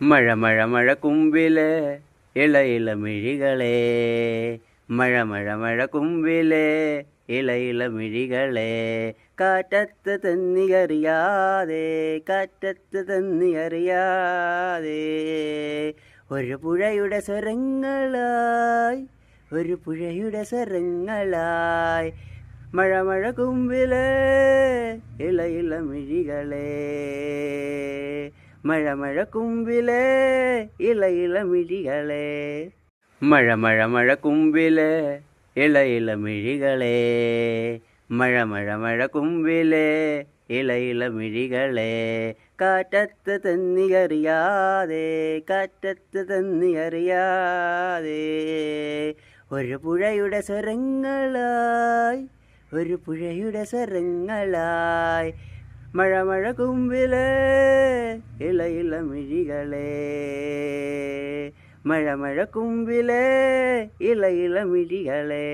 മഴ മഴ മഴ കുമ്പിലെ ഇള ഇള മിഴികളെ, മഴ മഴ മഴ കുമ്പിലെ ഇള ഇള മിഴികളെ, കാറ്റത്ത് തെന്നിയറിയാതെ, കാറ്റത്ത് തെന്നിയറിയാതെ, ഒരു പുഴയുടെ സ്വരങ്ങളായി, ഒരു പുഴയുടെ സ്വരങ്ങളായി, മഴ മഴ കുമ്പിലെ ഇള ഇള മിഴികളെ, മഴ മഴ കുമ്പിലെ ഇള ഇള മിഴികളെ, മഴ മഴ മഴ കുമ്പിലെ ഇള ഇള മിഴികളെ, മഴ മഴ മഴ കുമ്പിലെ ഇള ഇള മിഴികളെ, കാറ്റത്ത് തെന്നിയറിയാതെ, കാറ്റത്ത് തെന്നിയറിയാതെ, ഒരു പുഴയുടെ സ്വരങ്ങളായി, ഒരു പുഴയുടെ സ്വരങ്ങളായി, മഴ മഴ കുമ്പിലെ ഇള ഇള മിഴികളെ, മഴ മഴ കുമ്പിലെ ഇള ഇള മിഴികളെ.